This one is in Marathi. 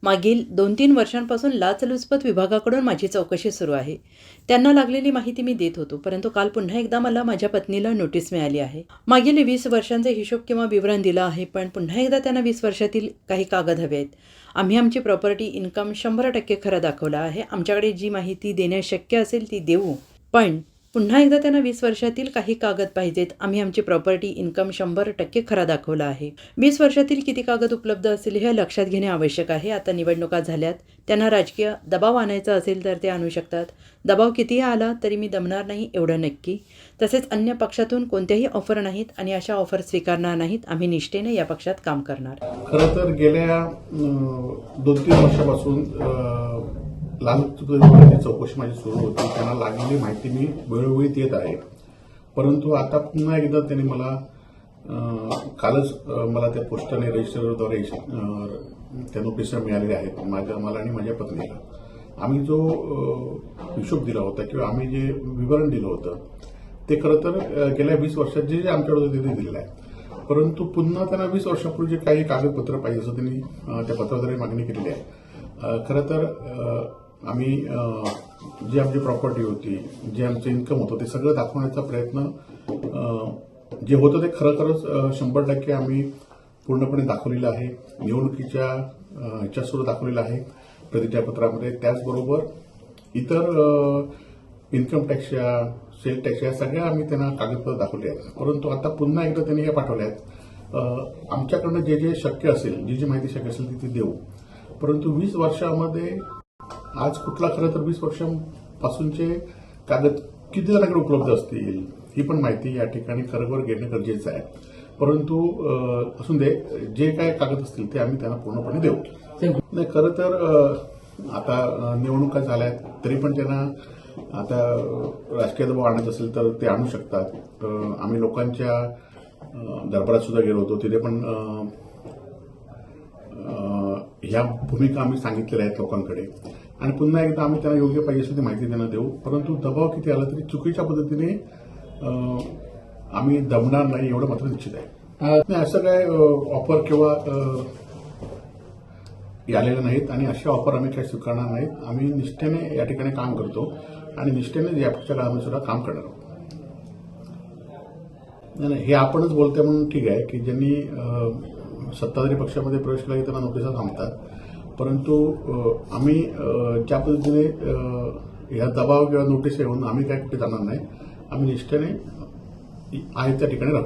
मागील 2-3 वर्षांपासून लाचलुचपत विभागाकडून माझी चौकशी सुरू आहे. त्यांना लागलेली माहिती मी देत होतो, परंतु काल पुन्हा एकदा मला माझ्या पत्नीला नोटीस मिळाली आहे. मागील 20 वर्षांचे हिशोब किंवा विवरण दिलं आहे, पण पुन्हा एकदा त्यांना 20 वर्षातील काही कागद हवे आहेत. आम्ही आमची प्रॉपर्टी इन्कम 100% खरं दाखवलं आहे. आमच्याकडे जी माहिती देण्यास शक्य असेल ती देऊ, पण पुन्हा एकदा त्यांना 20 वर्षातील काही कागद पाहिजेत. आम्ही आमची प्रॉपर्टी इन्कम 100% खरा दाखवला आहे. 20 वर्षातील किती कागद उपलब्ध असतील हे लक्षात घेणे आवश्यक आहे. आता निवडणुका झाल्यात, त्यांना राजकीय दबाव आणायचा असेल तर ते आणू शकतात. दबाव कितीही आला तरी मी दमणार नाही एवढं नक्की. तसेच अन्य पक्षातून कोणत्याही ऑफर नाहीत आणि अशा ऑफर स्वीकारणार नाहीत. आम्ही निष्ठेने या पक्षात काम करणार. खरं तर गेल्या 2-3 वर्षापासून लाचलुचपतीची चौकशी माझी सुरू होती. त्यांना लागलेली माहिती मी वेळोवेळी देत आहे, परंतु आता पुन्हा एकदा त्यांनी मला कालच मला त्या पोस्टाने रजिस्टरद्वारे त्या नोटिसा मिळालेल्या आहेत. मला आणि माझ्या पत्नीला आम्ही जो हिशोब दिला होता किंवा आम्ही जे विवरण दिलं होतं ते खरं तर गेल्या 20 वर्षात जे आमच्याकडे तिथे दिलेलं आहे, परंतु पुन्हा त्यांना 20 वर्षापूर्वी जे काही कागदपत्र पाहिजे असं त्यांनी त्या पत्राद्वारे मागणी केलेली आहे. खरं तर आम्ही जी आमची प्रॉपर्टी होती, जे आमचं इन्कम होतं ते सगळं दाखवण्याचा प्रयत्न जे होतं ते खरंच 100% आम्ही पूर्णपणे दाखवलेलं आहे. निवडणुकीच्या ह्याच्यासुद्धा दाखवलेलं आहे प्रतिज्ञापत्रामध्ये. त्याचबरोबर इतर इन्कम टॅक्सच्या, सेल टॅक्स या सगळ्या आम्ही त्यांना कागदपत्र दाखवले आहेत. परंतु आता पुन्हा एकदा त्यांनी हे पाठवले आहेत. आमच्याकडनं जे जे शक्य असेल, जी माहिती शक्य असेल ती देऊ, परंतु 20 वर्षामध्ये आज कुठला खरं तर 20 वर्षांपासूनचे कागद किती जणांकडे उपलब्ध असतील ही पण माहिती या ठिकाणी खरोखर घेणं गरजेचं आहे. परंतु असून दे, जे काय कागद असतील ते आम्ही त्यांना पूर्णपणे देऊ. नाही, खरं तर आता निवडणुका झाल्यात तरी पण त्यांना आता राजकीय दबाव आणायचा असेल तर ते आणू शकतात. आम्ही लोकांच्या दरबारात सुद्धा गेलो होतो, तिथे पण ह्या भूमिका आम्ही सांगितलेल्या आहेत लोकांकडे आणि पुन्हा एकदा आम्ही त्यांना योग्य पाहिजे असेल ती माहिती त्यांना देऊ. परंतु दबाव किती आला तरी चुकीच्या पद्धतीने आम्ही दमणार नाही एवढं मात्र निश्चित आहे. असं काय ऑफर किंवा आलेले नाहीत आणि अशा ऑफर आम्ही काही स्वीकारणार नाहीत. आम्ही निष्ठेने या ठिकाणी काम करतो आणि निष्ठेने या पुढच्या काळामध्ये सुद्धा काम करणार आहोत. नाही, हे आपणच बोलतोय म्हणून ठीक आहे की ज्यांनी सत्ताधारी पक्षामध्ये प्रवेश केला की त्यांना नोटिसा थांबतात, परंतु आम्ही ज्या पद्धतीने या दबाव किंवा नोटीस येऊन आम्ही काय कुठे जाणार नाही. आम्ही निष्ठेने आहे त्या ठिकाणी राहू.